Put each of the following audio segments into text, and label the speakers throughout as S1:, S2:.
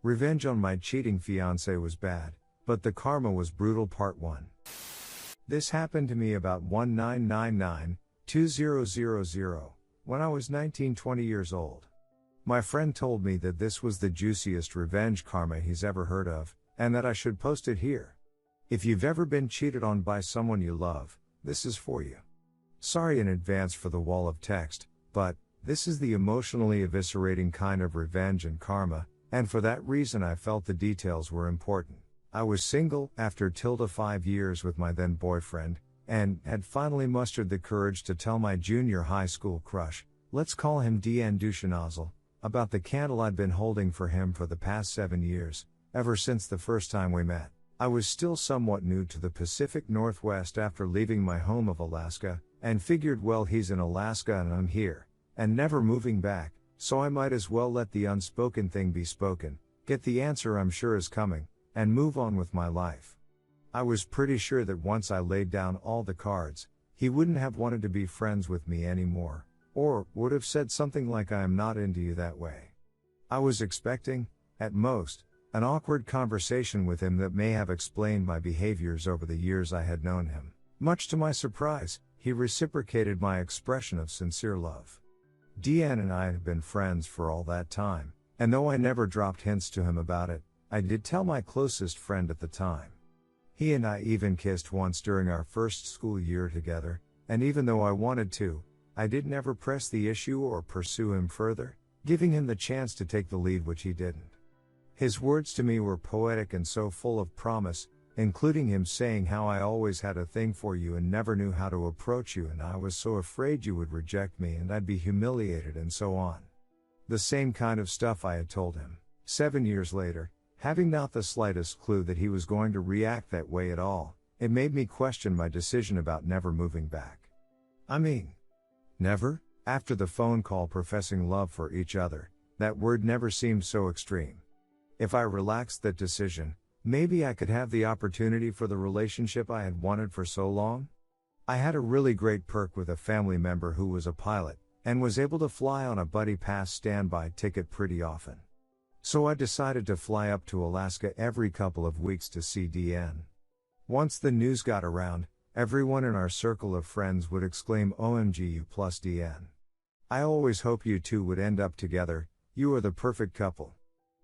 S1: Revenge on my cheating fiance was bad, but the karma was brutal. Part 1. This happened to me about 1999-2000, when I was 19-20 years old. My friend told me that this was the juiciest revenge karma he's ever heard of, and that I should post it here. If you've ever been cheated on by someone you love, this is for you. Sorry in advance for the wall of text, but this is the emotionally eviscerating kind of revenge and karma, and for that reason I felt the details were important. I was single after 5 years with my then boyfriend, and had finally mustered the courage to tell my junior high school crush, let's call him DN Duchenozzle, about the candle I'd been holding for him for the past 7 years, ever since the first time we met. I was still somewhat new to the Pacific Northwest after leaving my home of Alaska, and figured, well, he's in Alaska and I'm here, and never moving back, so I might as well let the unspoken thing be spoken, get the answer I'm sure is coming, and move on with my life. I was pretty sure that once I laid down all the cards, he wouldn't have wanted to be friends with me anymore, or would have said something like, I am not into you that way. I was expecting, at most, an awkward conversation with him that may have explained my behaviors over the years I had known him. Much to my surprise, he reciprocated my expression of sincere love. DN and I had been friends for all that time, and though I never dropped hints to him about it, I did tell my closest friend at the time. He and I even kissed once during our first school year together, and even though I wanted to, I did never press the issue or pursue him further, giving him the chance to take the lead, which he didn't. His words to me were poetic and so full of promise, including him saying how I always had a thing for you and never knew how to approach you, and I was so afraid you would reject me and I'd be humiliated, and so on. The same kind of stuff I had told him. 7 years later, having not the slightest clue that he was going to react that way at all, it made me question my decision about never moving back. I mean, never? After the phone call professing love for each other, that word never seemed so extreme. If I relaxed that decision, maybe I could have the opportunity for the relationship I had wanted for so long. I had a really great perk with a family member who was a pilot, and was able to fly on a buddy pass standby ticket pretty often. So I decided to fly up to Alaska every couple of weeks to see DN. Once the news got around, everyone in our circle of friends would exclaim, OMG, you plus DN. I always hoped you two would end up together, you are the perfect couple.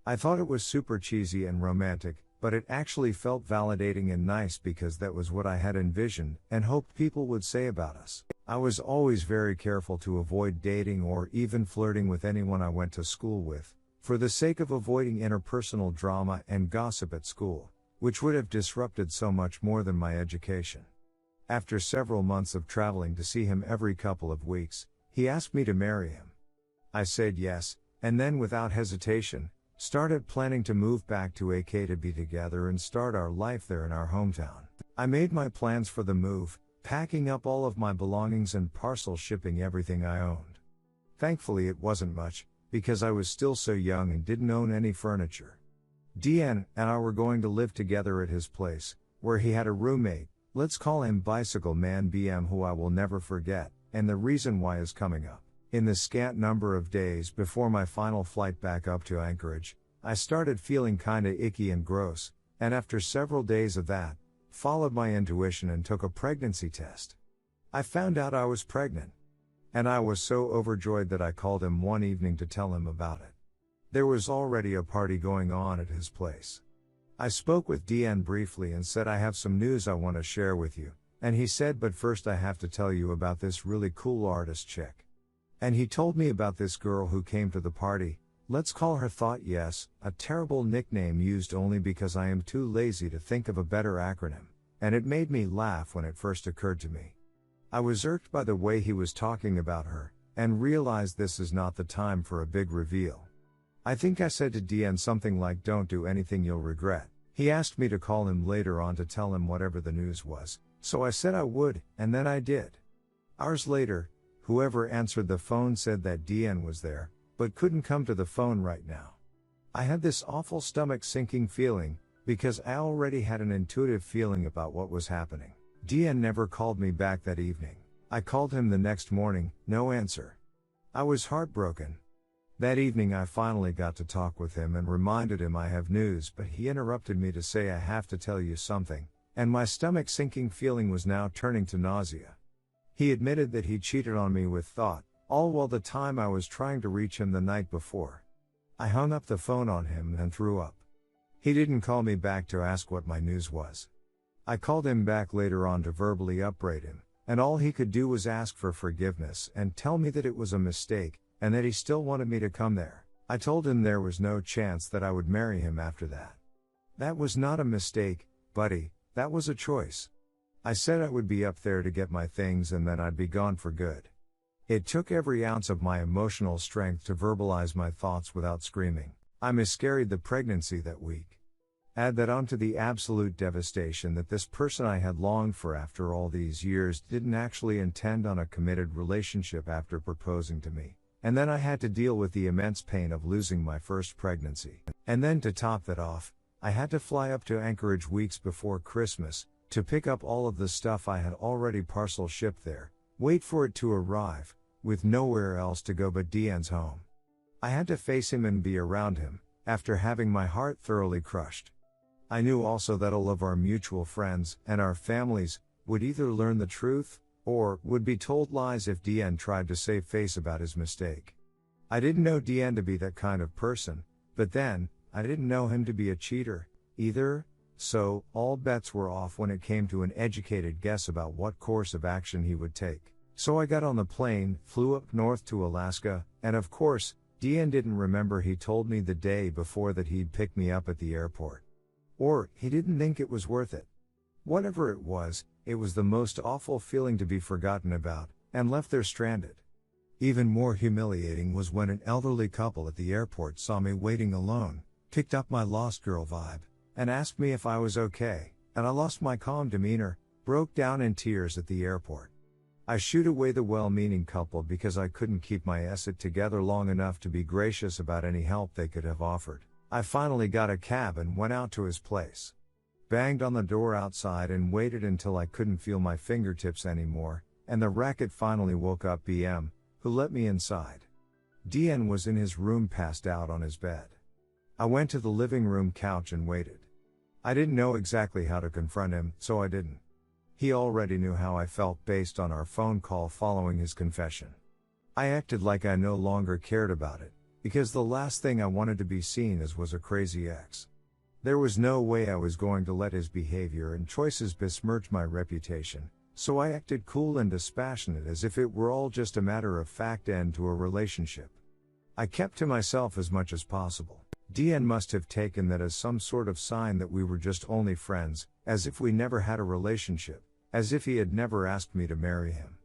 S1: I thought it was super cheesy and romantic, but it actually felt validating and nice because that was what I had envisioned and hoped people would say about us. I was always very careful to avoid dating or even flirting with anyone I went to school with, for the sake of avoiding interpersonal drama and gossip at school, which would have disrupted so much more than my education. After several months of traveling to see him every couple of weeks, he asked me to marry him. I said yes, and then without hesitation, started planning to move back to AK to be together and start our life there in our hometown. I made my plans for the move, packing up all of my belongings and parcel shipping everything I owned. Thankfully it wasn't much, because I was still so young and didn't own any furniture. DN and I were going to live together at his place, where he had a roommate, let's call him Bicycle Man BM, who I will never forget, and the reason why is coming up. In the scant number of days before my final flight back up to Anchorage, I started feeling kinda icky and gross, and after several days of that, followed my intuition and took a pregnancy test. I found out I was pregnant. And I was so overjoyed that I called him one evening to tell him about it. There was already a party going on at his place. I spoke with DN briefly and said, I have some news I want to share with you, and he said, but first I have to tell you about this really cool artist chick. And he told me about this girl who came to the party, let's call her Thought Yes, a terrible nickname used only because I am too lazy to think of a better acronym, and it made me laugh when it first occurred to me. I was irked by the way he was talking about her, and realized this is not the time for a big reveal. I think I said to DN something like, don't do anything you'll regret. He asked me to call him later on to tell him whatever the news was, so I said I would, and then I did. Hours later, whoever answered the phone said that DN was there, but couldn't come to the phone right now. I had this awful stomach-sinking feeling, because I already had an intuitive feeling about what was happening. DN never called me back that evening. I called him the next morning, no answer. I was heartbroken. That evening I finally got to talk with him and reminded him I have news, but he interrupted me to say I have to tell you something, and my stomach sinking feeling was now turning to nausea. He admitted that he cheated on me with thought, all while the time I was trying to reach him the night before. I hung up the phone on him and threw up. He didn't call me back to ask what my news was. I called him back later on to verbally upbraid him, and all he could do was ask for forgiveness and tell me that it was a mistake, and that he still wanted me to come there. I told him there was no chance that I would marry him after that. That was not a mistake, buddy, that was a choice. I said I would be up there to get my things and then I'd be gone for good. It took every ounce of my emotional strength to verbalize my thoughts without screaming. I miscarried the pregnancy that week. Add that onto the absolute devastation that this person I had longed for after all these years didn't actually intend on a committed relationship after proposing to me. And then I had to deal with the immense pain of losing my first pregnancy. And then to top that off, I had to fly up to Anchorage weeks before Christmas, to pick up all of the stuff I had already parcel shipped there, wait for it to arrive, with nowhere else to go but Deanne's home. I had to face him and be around him, after having my heart thoroughly crushed. I knew also that all of our mutual friends, and our families, would either learn the truth, or would be told lies if Deanne tried to save face about his mistake. I didn't know Deanne to be that kind of person, but then, I didn't know him to be a cheater, either, so, all bets were off when it came to an educated guess about what course of action he would take. So I got on the plane, flew up north to Alaska, and of course, Deanne didn't remember he told me the day before that he'd pick me up at the airport. Or, he didn't think it was worth it. Whatever it was the most awful feeling to be forgotten about, and left there stranded. Even more humiliating was when an elderly couple at the airport saw me waiting alone, picked up my lost girl vibe, and asked me if I was okay, and I lost my calm demeanor, broke down in tears at the airport. I shooed away the well-meaning couple because I couldn't keep my essay together long enough to be gracious about any help they could have offered. I finally got a cab and went out to his place. Banged on the door outside and waited until I couldn't feel my fingertips anymore, and the racket finally woke up BM, who let me inside. Deanne was in his room passed out on his bed. I went to the living room couch and waited. I didn't know exactly how to confront him, so I didn't. He already knew how I felt based on our phone call following his confession. I acted like I no longer cared about it, because the last thing I wanted to be seen as was a crazy ex. There was no way I was going to let his behavior and choices besmirch my reputation, so I acted cool and dispassionate as if it were all just a matter of fact end to a relationship. I kept to myself as much as possible. Deanne must have taken that as some sort of sign that we were just only friends, as if we never had a relationship, as if he had never asked me to marry him.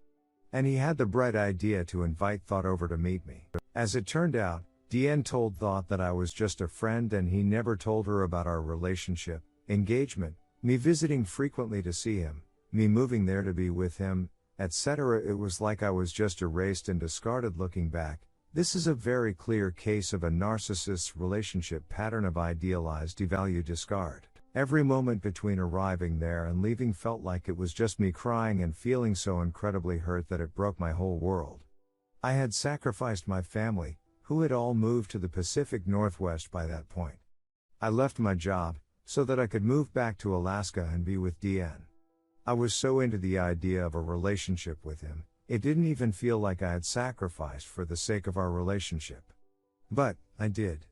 S1: And he had the bright idea to invite Thought over to meet me. As it turned out, Deanne told Thought that I was just a friend and he never told her about our relationship, engagement, me visiting frequently to see him, me moving there to be with him, etc. It was like I was just erased and discarded. Looking back, this is a very clear case of a narcissist's relationship pattern of idealize, devalue, discard. Every moment between arriving there and leaving felt like it was just me crying and feeling so incredibly hurt that it broke my whole world. I had sacrificed my family, who had all moved to the Pacific Northwest by that point. I left my job, so that I could move back to Alaska and be with Deanne. I was so into the idea of a relationship with him, it didn't even feel like I had sacrificed for the sake of our relationship. But, I did.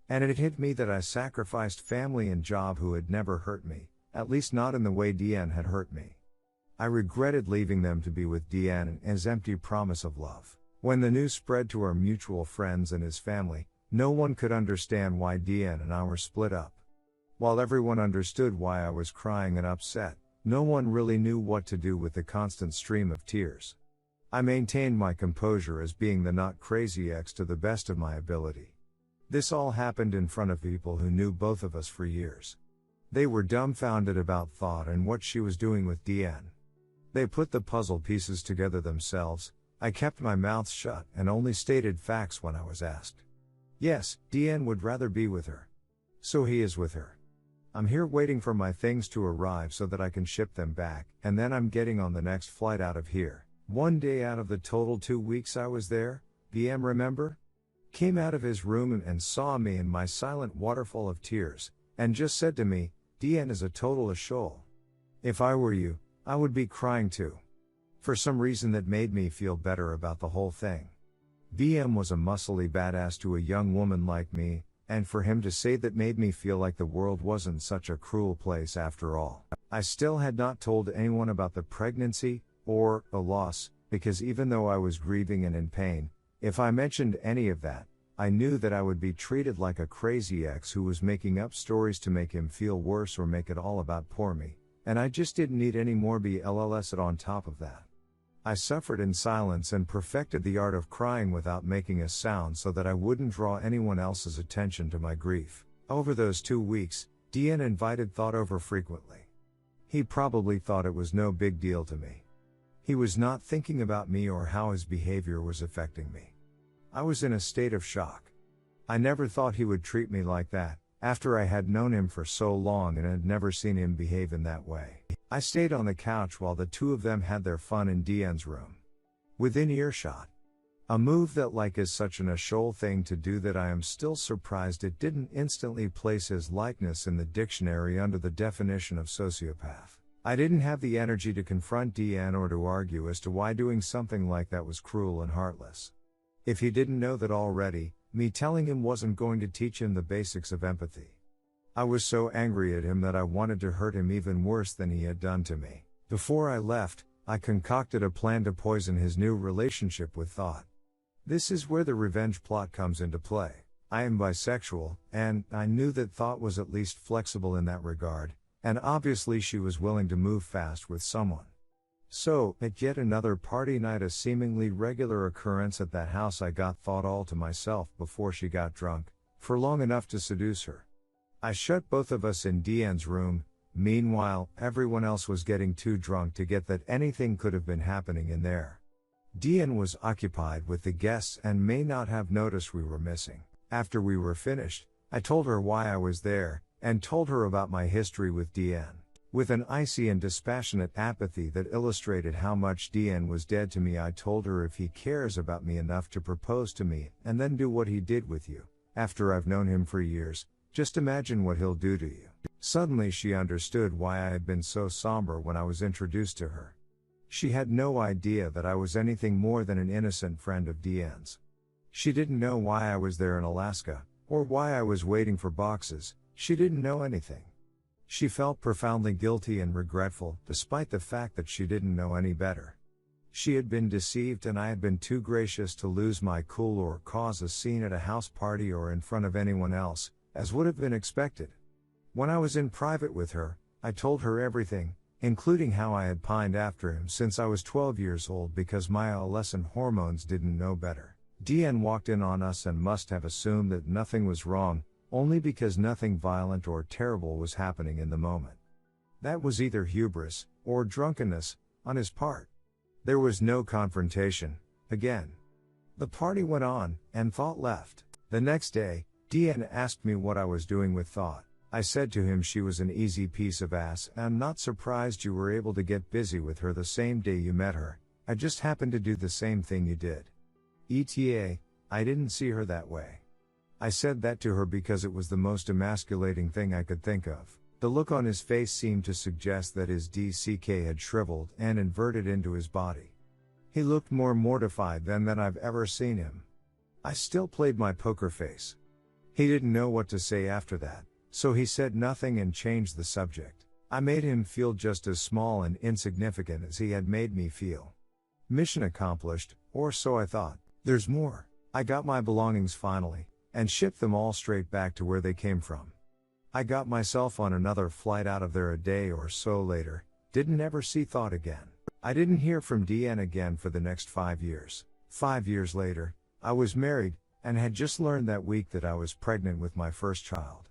S1: And it hit me that I sacrificed family and job who had never hurt me, at least not in the way Deanne had hurt me. I regretted leaving them to be with Deanne and his empty promise of love. When the news spread to our mutual friends and his family, no one could understand why Deanne and I were split up. While everyone understood why I was crying and upset, no one really knew what to do with the constant stream of tears. I maintained my composure as being the not crazy ex to the best of my ability. This all happened in front of people who knew both of us for years. They were dumbfounded about Thought and what she was doing with Deanne. They put the puzzle pieces together themselves. I kept my mouth shut and only stated facts when I was asked. Yes, Deanne would rather be with her. So he is with her. I'm here waiting for my things to arrive so that I can ship them back, and then I'm getting on the next flight out of here. One day out of the total 2 weeks I was there, BM, remember? came out of his room and saw me in my silent waterfall of tears, and just said to me, "Deanne is a total ashole. If I were you, I would be crying too." For some reason that made me feel better about the whole thing. BM was a muscly badass to a young woman like me, and for him to say that made me feel like the world wasn't such a cruel place after all. I still had not told anyone about the pregnancy, or the loss, because even though I was grieving and in pain, if I mentioned any of that, I knew that I would be treated like a crazy ex who was making up stories to make him feel worse or make it all about poor me, and I just didn't need any more BLLS on top of that. I suffered in silence and perfected the art of crying without making a sound so that I wouldn't draw anyone else's attention to my grief. Over those 2 weeks, Deanne invited thought over frequently. He probably thought it was no big deal to me. He was not thinking about me or how his behavior was affecting me. I was in a state of shock. I never thought he would treat me like that, after I had known him for so long and had never seen him behave in that way. I stayed on the couch while the two of them had their fun in Deanne's room. Within earshot. A move that is such an ashole thing to do that I am still surprised it didn't instantly place his likeness in the dictionary under the definition of sociopath. I didn't have the energy to confront Deanne or to argue as to why doing something like that was cruel and heartless. If he didn't know that already, me telling him wasn't going to teach him the basics of empathy. I was so angry at him that I wanted to hurt him even worse than he had done to me. Before I left, I concocted a plan to poison his new relationship with thought. This is where the revenge plot comes into play. I am bisexual, and I knew that thought was at least flexible in that regard, and obviously she was willing to move fast with someone. So, at yet another party night, a seemingly regular occurrence at that house, I got thought all to myself before she got drunk, for long enough to seduce her. I shut both of us in Deanne's room. Meanwhile, everyone else was getting too drunk to get that anything could have been happening in there. Deanne was occupied with the guests and may not have noticed we were missing. After we were finished, I told her why I was there, and told her about my history with Deanne. With an icy and dispassionate apathy that illustrated how much Deanne was dead to me, I told her, if he cares about me enough to propose to me, and then do what he did with you, after I've known him for years, just imagine what he'll do to you. Suddenly she understood why I had been so somber when I was introduced to her. She had no idea that I was anything more than an innocent friend of Deanne's. She didn't know why I was there in Alaska, or why I was waiting for boxes. She didn't know anything. She felt profoundly guilty and regretful, despite the fact that she didn't know any better. She had been deceived, and I had been too gracious to lose my cool or cause a scene at a house party or in front of anyone else, as would have been expected. When I was in private with her, I told her everything, including how I had pined after him since I was 12 years old because my adolescent hormones didn't know better. Deanne walked in on us and must have assumed that nothing was wrong, only because nothing violent or terrible was happening in the moment. That was either hubris, or drunkenness, on his part. There was no confrontation, again. The party went on, and Thought left. The next day, Deanne asked me what I was doing with Thought. I said to him she was an easy piece of ass, and I'm not surprised you were able to get busy with her the same day you met her. I just happened to do the same thing you did. ETA, I didn't see her that way. I said that to her because it was the most emasculating thing I could think of. The look on his face seemed to suggest that his DCK had shriveled and inverted into his body. He looked more mortified than I've ever seen him. I still played my poker face. He didn't know what to say after that, so he said nothing and changed the subject. I made him feel just as small and insignificant as he had made me feel. Mission accomplished, or so I thought. There's more. I got my belongings finally, and shipped them all straight back to where they came from. I got myself on another flight out of there a day or so later, didn't ever see Thought again. I didn't hear from Deanne again for the next 5 years. 5 years later, I was married, and had just learned that week that I was pregnant with my first child.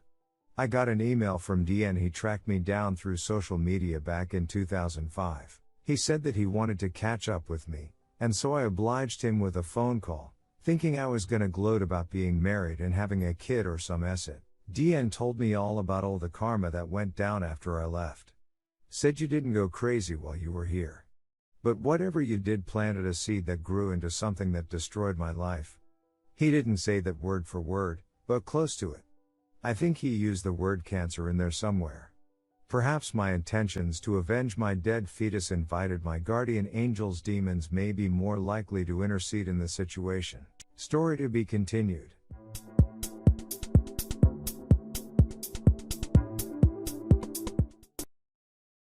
S1: I got an email from Deanne. He tracked me down through social media back in 2005. He said that he wanted to catch up with me, and so I obliged him with a phone call, thinking I was gonna gloat about being married and having a kid or some shit. Deanne told me all about all the karma that went down after I left. Said you didn't go crazy while you were here. But whatever you did planted a seed that grew into something that destroyed my life. He didn't say that word for word, but close to it. I think he used the word cancer in there somewhere. Perhaps my intentions to avenge my dead fetus invited my guardian angel's demons may be more likely to intercede in the situation. Story to be continued.